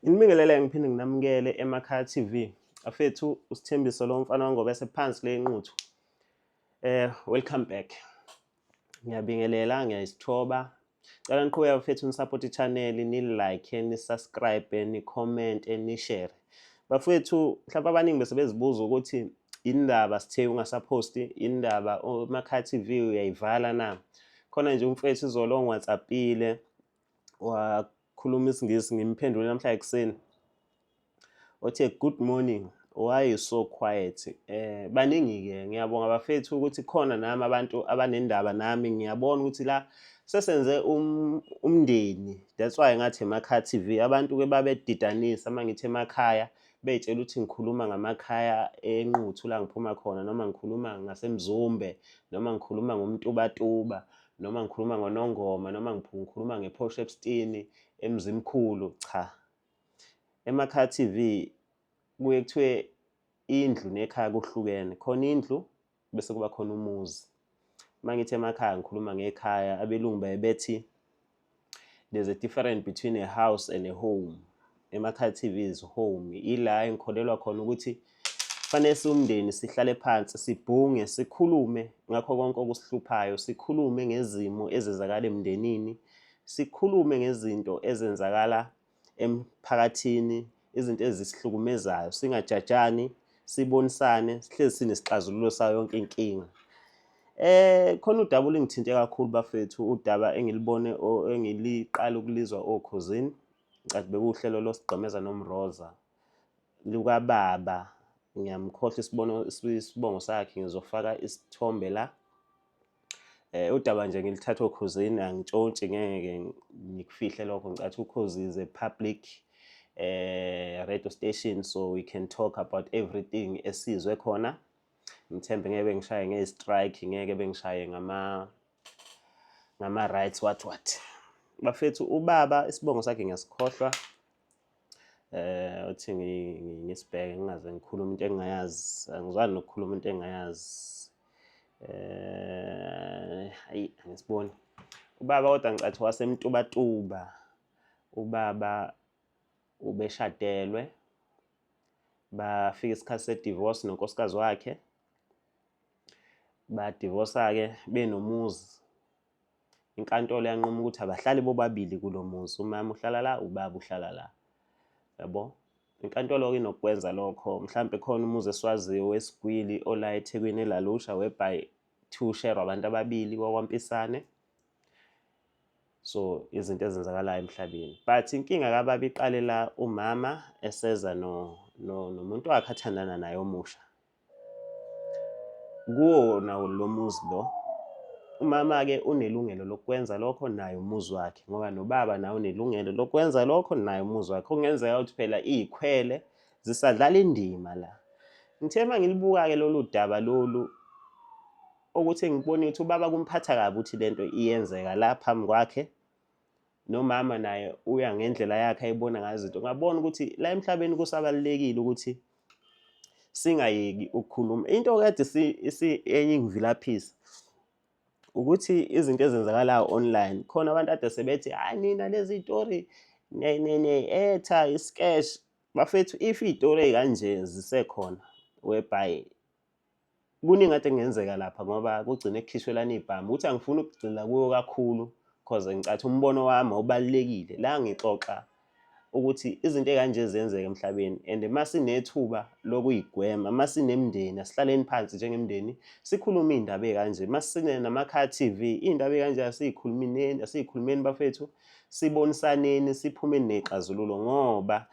Ngibingelele ngiphinde nginamukele eMakhaya TV. Afethu uSithembiso lo mfana wangoba esephansi le nquthu. Welcome back. Ngiyabingelela, ngiyayisithoba. Cela niqhubeke bafethu nisupport i-channel, ni-like, ni-subscribe, ni-comment, ni-share. Bafethu mhlawumbe abaningi bese bezibuza ukuthi indaba sithe ungasaphosti, indaba uMakhaya TV uyayivala na? Khona nje umfethu izolo ongi-WhatsApp-ile wakhuluma isiNgisi ngimphendule namhla ekuseni. Othe good morning, why you so quiet? Baningi-ke ngiyabonga bafethu ukuthi khona nami abantu abanendaba nami ngiyabona ukuthi la sesenze umndeni. That's why ngathi eMakhaya TV abantu-ke babedidanisa uma ngithi emakhaya bey'tshela ukuthi ngikhuluma ngamakhaya enquthu la ngiphuma khona, noma ngikhuluma ngaseMzumbe, noma ngikhuluma ngomTubatuba, noma ngikhuluma ngoNongoma, noma ngikhuluma ngePort Shepstone, eMzimkhulu. Cha, eMakhaya TV kuye kuthiwe indlu nekhaya kuhlukene. Khona indlu bese kuba khona umuzi. Uma ngithi emakhaya ngikhuluma ngekhaya, abelungu baye bethi there's a difference between a house and a home. eMakhaya TV is home. Ila engikholelwa khona ukuthi fanele siwumndeni sihlale phansi sibhunge sikhulume ngakho konke okusihluphayo, sikhulume ngezimo ezenzakala emndenini, sikhulume ngezinto ezenzakala emphakathini, izinto ezisihlukumezayo, singajajani, sibonisane, sihlezi sinesixazululo sayo yonke inkinga. Khona udaba olungithinte kakhulu bafethu, udaba engilibone engiliqala ukulizwa okhosini, ngicathi bekuwuhlelo loSigqemeza noMroza lukababa. Ngiyamkhohlwa isibongo sakhe, ngizofaka isithombe la. Udaba nje ngilithatha okhosini, angitshontshi, ngeke ngikufihle lokho. Ngicathi Ukhozi is a public radio station, so we can talk about everything esizwe khona. Ngithembe ngeke bengishaye nge-strike, ngeke bengishaye ngama-rights what. Bafethu ubaba isibongo sakhe ngiyasikhohlwa. Uthi ngisibheke ngingaze ngikhuluma into engingayazi, angizwani nokukhuluma into engingayazi. Hayi angisiboni. Ubaba kodwa ngicathi waseMtubatuba. Ubaba ubeshadelwe, bafika isikhathi se-divorce nonkosikazi wakhe, badivosa-ke benomuzi. Inkantolo yanquma ukuthi abahlali bobabili kulo muzi, umama uhlala la, ubaba uhlala la, yabo. Inkantolo-ke inokukwenza lokho. Mhlampe khona umuzi esiwaziyo weSigwili ola eThekwini eLalusha, whereby two share abantu ababili kwaKwaMpisane. So izinto ezenzakalayo emhlabeni, but inkinga kababa iqale la umama eseza nomuntu wakhe athandana naye omusha. Kuwona lo muzi lo, umama-ke unelungelo lokwenza lokho, naye umuzi wakhe, ngoba nobaba nawe unelungelo lokwenza lokho, naye umuzi wakhe. Kungenzeka ukuthi phela iy'khwele zisadlala indima la. Ngithe uma ngilibuka-ke lolu daba lolu, ukuthi ngibone ukuthi ubaba kumphatha kabi ukuthi lento iyenzeka la phambi kwakhe, nomama naye uya ngendlela yakhe ayibona ngazo izinto. Ngabona ukuthi la emhlabeni kusabalulekile ukuthi singayeki ukukhuluma. Into kade enye ingivilaphisa ukuthi izinto ezenzakalayo online, khona abantu kade sebethi hayi nina lezi iy'tori etha iskesh. Bafethu if iy'tori ey'kanje zisekhona, whereby kuningi kade kungenzeka lapha ngoba kugcine kukhishwelana ibhamu. Ukuthi angifuni ukugxila kuyo kakhulu because ngicathi umbono wami awubalulekile. La ngixoxa ukuthi izinto ey'kanje ziyenzeka emhlabeni, and masinethuba lokuyigwema, masinemndeni, asihlaleni phansi njengemndeni sikhulume iy'ndaba ey'kanje. Masinamakhaya TV, iy'ndaba ey'kanje asiy'khulumeni bafethu, sibonisaneni, siphumeni ney'xazululo, ngoba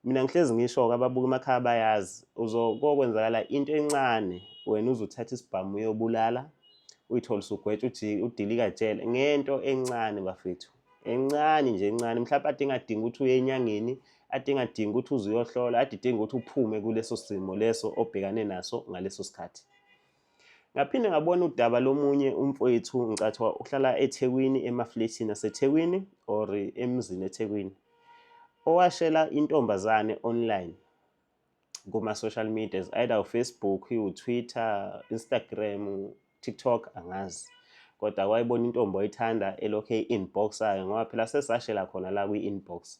mina ngihlezi ngisho-ke ababuka emakhaya bayazi, kokwenzakala into encane wena uzuthatha isibhamu uyobulala, uyithole usugwetshwa udilika jele ngento encane bafethu. Encane nje encane, mhlawumbe ade ingadingi ukuthi uye enyangeni, ade ingadingi ukuthi uze uyohlola, ade idinga ukuthi uphume kuleso simo leso obhekane naso ngaleso sikhathi. Ngaphinde ngabona udaba lomunye umfowethu, ngicathi uhlala eThekwini, emaflethini aseThekwini or emzini eThekwini, owashela intombazane online kuma-social medias, either uFacebook, uTwitter, Instagram, TikTok, angazi. Kodwa wayibona intombi wayithanda elokhu e-inbox-ayo, ngoba phela sesashela khona la kwi-inbox.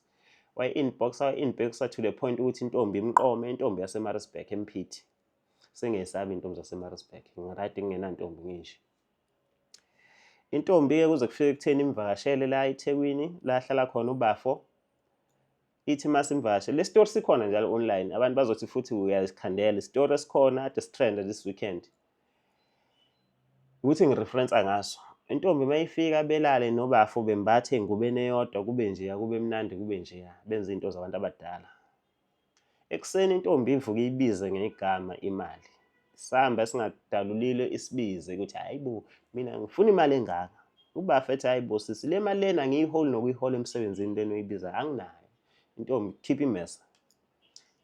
wayi-inboxa to the point ukuthi intombi imqome, intombi yaseMaritzburg eMphithi. Sengiyesabi intombi zaseMaritzburg, ngiraydi ngingenantombi ngisho. Intombi-ke kuze kufike ekutheni imvakashele la eThekwini, la hlala khona uBafo. Ithi masimvakashele, le story sikhona njalo online, abantu bazothi futhi uyasikhandela. Isitori esikhona ade sitrenda this weekend, ukuthi ngireferensa ngaso. Intombi mayifika belale noBafo bembathe engubeni eyodwa, kube njeya, kube mnandi, kube njeya, benze into zabantu abadala. Ekuseni intombi ivuka ibize ngegama imali. Sihamba singadalulile isibize ukuthi hayibo mina ngifuna imali engaka. uBafo ethi hayibo sisi, le mali lena ngiyihole nokuyihola emsebenzini lena oyibiza anginayo. Intombi khipha imesa,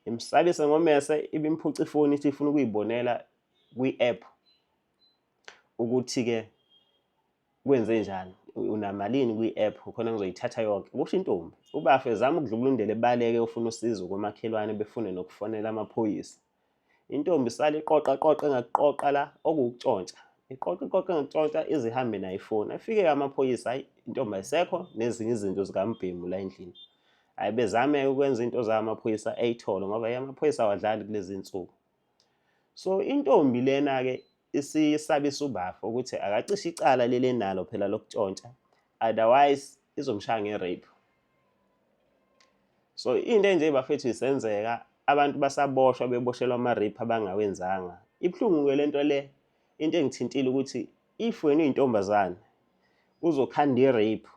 imsabise ngomese, ibimphuca ifoni ithi ifuna ukuyibonela kwi-app ukuthi-ke kwenze njani, unamalini kwi-app khona ngizoyithatha yonke. Kusho intombi. uBafo ezama ukudlula undlela ebaleke ufuna usizo komakhelwane befune nokufonela amaphoyisa. Intombi isale iqoqa engakuqoqa la okuwukutshontsha. Iqoqa engakutshontsha ize ihambe nayo ifoni. Afike amaphoyisa, hayi intombi ayisekho nezinye izinto zikaMbhemu la endlini. Hayi bezame ukwenza into zamaphoyisa eyithole ngoba amaphoyisa awadlali kulezi insuku. So intombi lena-ke isisabisa uBafo ukuthi akacishe icala leli enalo phela lokutshontsha, otherwise izomshaya nge-rape. So into enje bafethu isenzeka, abantu basaboshwa beboshelwa ama-rape abangawenzanga. Ibuhlungu-ke lento le, into engithintile ukuthi if wena uyintombazane uzokhanda i-rape,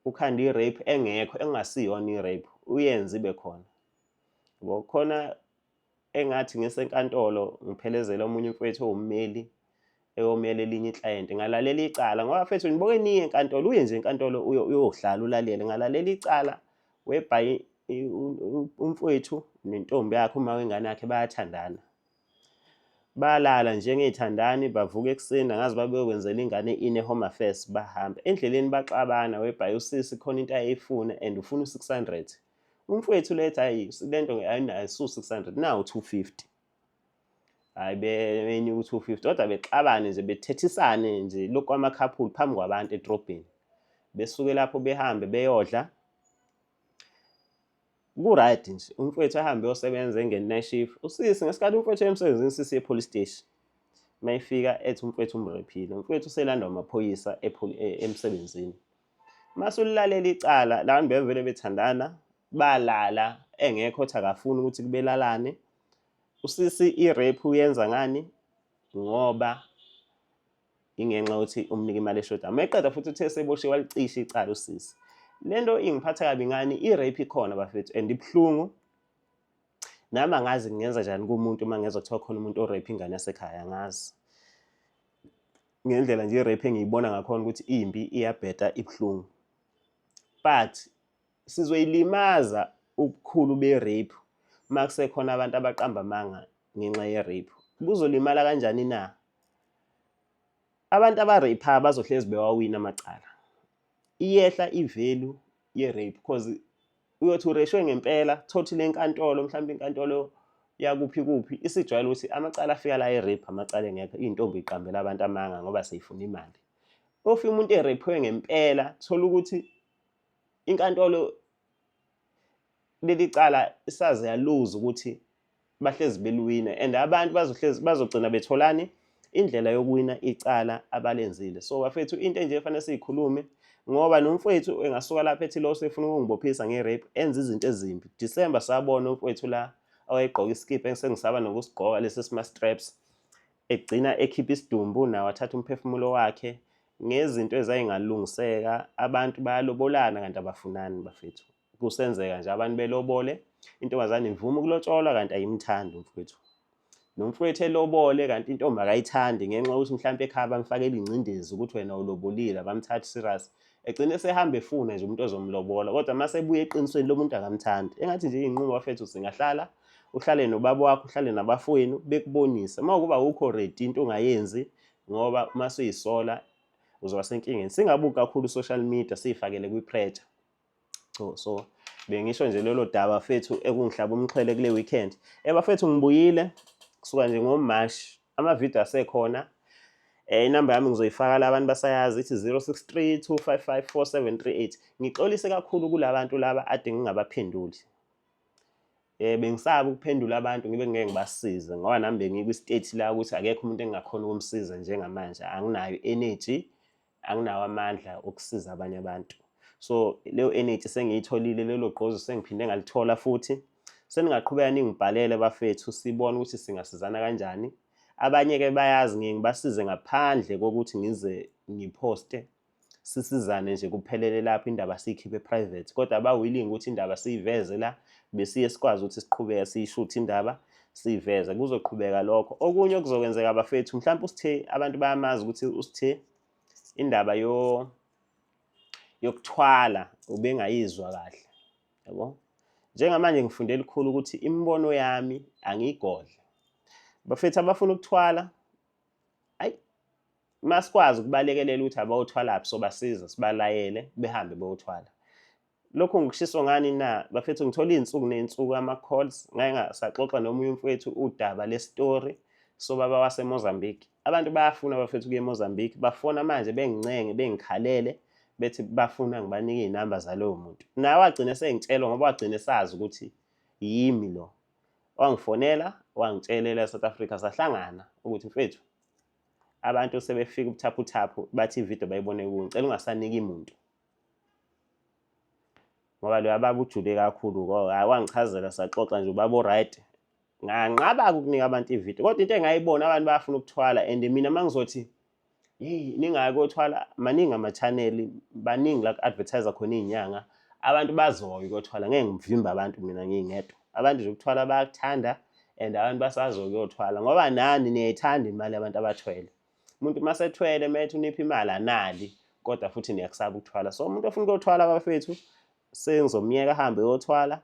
ukhanda i-rape engekho, engasiyona i-rape, uyenze ibe khona. Ngoba khona engathi ngisenkantolo ngiphelezela omunye umfowethu owummeli eyomela elinye iclient, ngalalela icala ngoba mfethu niboke niye enkantolo, uye nje enkantolo uyohlala ulalele. Ngalalela icala whereby umfowethu nentombi yakhe uma wengane yakhe bayathandana. Balala njengey'thandani, bavuka ekuseni angazi babeyokwenzela ingane ine-home affairs, bahamba endleleni baxabana whereby usisi khona into ayeyifuna and ufuna u-600. Umfowethu lethi hayi lento ayinayo su-600 nawu 250. Hayi benyuka u-250 kodwa bexabane nje bethethisane nje lokhu amakhaphuli phambi kwabantu edrobheni. Besuke lapho behambe beyodla. Ku-right nje umfowethu ahambe yosebenza engene shift. Usisi ngesikhathi umfowethu emsebenzini sisi ye-police station. Mayifika ethi umfowethu umrephile. Umfowethu uselandwa amaphoyisa emsebenzini. Masulalela icala labantu bevele bethandana, balala engekho othi akafuni ukuthi kubelalane. Usisi i-rape uyenza ngani? Ngoba ingenxa yokuthi umnika imali eshoda. Mayeqeda futhi uthe seboshiwe walicisha icala usisi. Lento ingiphatha kabi ngani, i-rape ikhona bafethu and ibuhlungu. Nami angazi ngingenza njani kumuntu uma ngezwa kuthiwa khona umuntu o-rape ingane yasekhaya, angazi. Ngendlela nje i-rape engiyibona ngakhona ukuthi imbi, iyabheda, ibuhlungu. But sizoyilimaza ubukhulu be-rape uma kusekhona abantu abaqamba amanga ngenxa ye-rape. Kuzolimala kanjani na? Abantu aba-rape bazohlezi bewawina amacala. Iyehla i-value ye-rape because uyothi ureshwe ngempela, totally enkantolo, mhlawumbe inkantolo yakuphi kuphi isijwayele ukuthi amacala afika la e-rape amacala engekho, iy'ntombi iqambela abantu amanga ngoba seyifuna imali. Ufike umuntu erephiwe ngempela, thola ukuthi inkantolo leli cala isaze yaluza ukuthi bahlezi beluwina and abantu bazogcina betholani indlela yokuwina icala abalenzile. So bafethu into enje efanele siyikhulume ngoba nomfowethu engasuka lapha ethi lo sefuna ukungibophisa nge-rape enza izinto ezimbi. December sabona umfowethu la awayegqoka iskip engisengisaba nokusigqoka lesi sima-straps, egcina ekhipha isidumbu nawo athatha umphefumulo wakhe ngezinto ezayingalungiseka. Abantu bayalobolana kanti abafunani bafethu. Kusenzeka nje abantu belobole, intombazane ivuma ukulotsholwa kanti ayimthandi umfowethu. Nomfowethu elobole kanti intombi akayithandi ngenxa yokuthi mhlawumbe ekhaya bamfakela ingcindezi ukuthi wena ulobolile, abamthathi serious. Egcine sehamba efuna nje umuntu ozomlobola kodwa mase ebuya eqinisweni lo muntu akamthandi. Engathi nje iy'nqumo bafethu singahlala, uhlale nobaba wakho, uhlale nabafowenu bekubonise. Uma kuba awukho ready into ongayenzi ngoba uma suyisola uzoba senkingeni. Singabuki kakhulu social media siyifakele kwi-pressure. So bengisho nje lelo daba bafethu ekungihlaba umxhwele kule weekend. Bafethu ngibuyile kusuka nje ngoMashi, ama-video asekhona. Inamba yami ngizoyifaka la bantu basayazi ithi 063 255 4738. Ngixolise kakhulu kulabantu laba ade ngingabaphenduli. Bengisaba ukuphendula abantu ngibe ngeke ngibasize ngoba nami bengikwi-state la ukuthi akekho umuntu engingakhona ukumsiza njengamanje. Anginayo energy, anginawo amandla okusiza abanye abantu. So leyo energy sengiyitholile, lelo gqozi sengiphinde ngalithola futhi. Seningaqhubeka ningibhalele bafethu sibone ukuthi singasizana kanjani. Abanye-ke bayazi ngeke ngibasize ngaphandle kokuthi ngize ngiphoste, sisizane nje kuphelele lapho, indaba siyikhiphe private. Kodwa aba-willing ukuthi indaba siyiveze la, besiye sikwazi ukuthi siqhubeke siyishuthe indaba siyiveze, kuzoqhubeka lokho. Okunye okuzokwenzeka bafethu, mhlawumbe uSithe abantu bayamazi ukuthi uSithe indaba yokuthwala ubengayizwa kahle, yabo. Njengamanje ngifunde elikhulu ukuthi imibono yami angiyigodle. Bafethu abafuna ukuthwala, ayi, masikwazi ukubalekelela ukuthi abayothwalaphi sobasiza, sibalayele behambe beyothwala. Lokhu ngikushiso ngani na bafethu, ngithola iy'nsuku ney'nsuku ama-calls, ngake ngasaxoxa nomunye umfowethu udaba le-story sobaba waseMozambique. Abantu bayafuna bafethu ukuya eMozambique, bafona manje bengincenge bengikhalele bethi bafuna ngibanike iy'namba zaloyo muntu. Naye wagcina sengitshelwa ngoba wagcina sazi ukuthi yimi lo. Wangifonela wangitshelela eSouth Africa, sahlangana ukuthi mfethu abantu sebefika ubuthaphuthaphu bathi ividiyo bayibone kuwe, ngicela ungasaniki muntu ngoba lo baba ujule kakhulu. Wangichazela saxoxa nje ubaba o-right. Nganqaba ukunika abantu ividiyo kodwa into engayibona abantu bayafuna ukuthwala, and mina mangizothi hey ningayi kothwala, maningi ama-channel, baningi la ku-advertise khona iy'nyanga, abantu bazoya ukuyothwala. Ngeke ngivimbe abantu mina ngingedwa, abantu nje ukuthwala bayakuthanda and abantu basazoya ukuyothwala ngoba nani niyayithanda imali yabantu abathwele. Umuntu masethwele methi unipha imali anali, kodwa futhi niyakusaba ukuthwala. So umuntu ofuna ukuyothwala bafethu sengizomyeka ahambe eyothwala,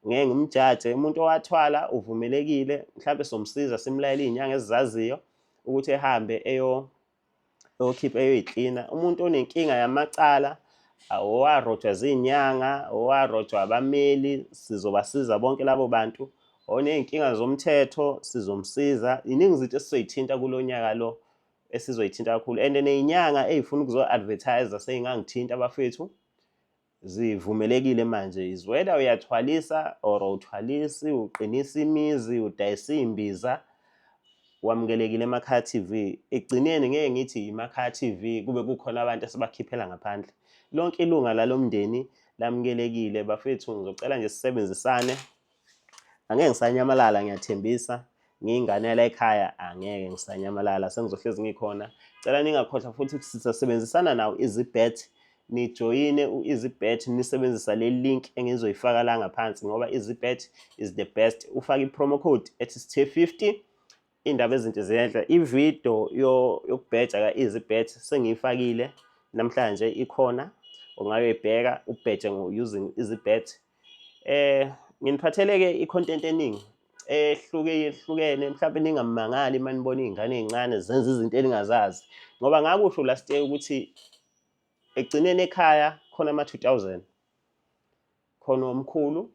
ngeke ngimjaje. Umuntu owathwala uvumelekile, mhlawumbe somsiza simlayele iy'nyanga ezizaziyo ukuthi ehambe eyokhipha eyoyiklina. Umuntu onenkinga yamacala, owarojwa ziy'nyanga, owarojwa abameli, sizobasiza bonke labo bantu. Oney'nkinga zomthetho sizomsiza. Iningi izinto esizoyithinta kulo nyaka lo esizoyithinta kakhulu, and ney'nyanga ey'funa ukuzo-advertise sey'ngangithinta bafethu, zivumelekile manje. Is whether uyathwalisa or awuthwalisi, uqinisa imizi, udayisa iy'mbiza, wamukelekile eMakhaya TV. Ekugcineni ngeke ngithi iMakhaya TV kube kukhona abantu esibakhiphela ngaphandle. Lonke ilunga lalomndeni lamukelekile bafethu. Ngizocela nje sisebenzisane, angeke ngisanyamalala, ngiyathembisa. Ngiyingane la ekhaya, angeke ngisanyamalala, sengizohlezi ngikhona. Cela ningakhohlwa futhi ukuthi sisebenzisana nawo EasyBet. Nijoyine u-EasyBet, nisebenzisa le link engizoyifaka la ngaphansi ngoba EasyBet is the best. Ufaka i-promo code ethi Sithe50, indaba ezinto ziyenhla. Ividiyo yokubheja ka-EasyBet sengiyifakile namhlanje, ikhona ongayoyibheka ubheje using EasyBet. Nginiphathele-ke i-content eningi ehlukene, mhlawumbe ningamangali uma nibona iy'ngane ey'ncane zenza izinto eningazazi ngoba ngakusho last year ukuthi ekugcineni ekhaya khona ama-2000, khona omkhulu.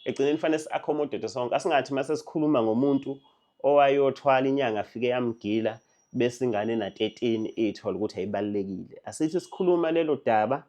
Ekugcineni fanele si-accommodate sonke, asingathi mase sikhuluma ngomuntu owayothwala inyanga afike yamgila bese ingane ena-13 ithola ukuthi ayibalulekile. Asithi sikhuluma lelo daba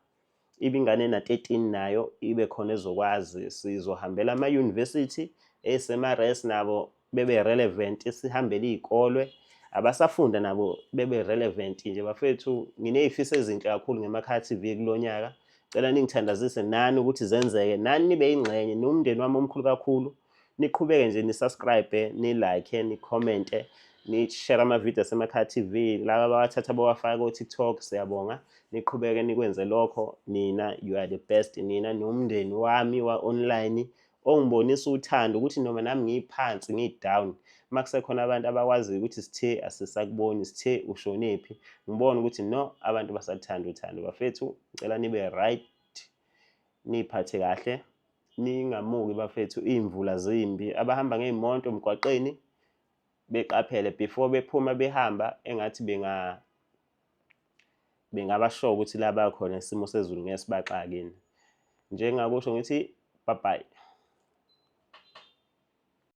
ibe ingane ena-13 nayo ibe khona ezokwazi. Sizohambela ama-university esema-res nabo bebe relevant, sihambele iy'kolwe abasafunda nabo bebe relevant nje bafethu. Nginey'fiso ezinhle kakhulu ngeMakhaya TV kulo nyaka. Cela ningithandazise nani ukuthi zenzeke, nani nibe yingxenye, nomndeni wami omkhulu kakhulu. Niqhubeke nje ni-subscribe, ni-like, ni-comment, ni-share amavidiyo aseMakhaya TV. Laba abawathatha bawafaka ko-TikTok, siyabonga. Niqhubeke nikwenze lokho. Nina you are the best. Nina nomndeni wami wa-online ongibonisa uthando ukuthi noma nami ngiphansi ngi-down, makusekhona abantu abakwaziyo ukuthi Sithe asisakuboni, Sithe ushonephi, ngibone ukuthi no, abantu basaluthanda uthando bafethu. Ngicela nibe right, niphathe kahle, ningamuki bafethu. Iy'mvula zimbi, abahamba ngey'moto emgwaqeni beqaphele before bephuma behamba, engathi bengabasho ukuthi la bakhona isimo sezulu ngeke sibaxakeni. Njengakusho ngithi bye bye.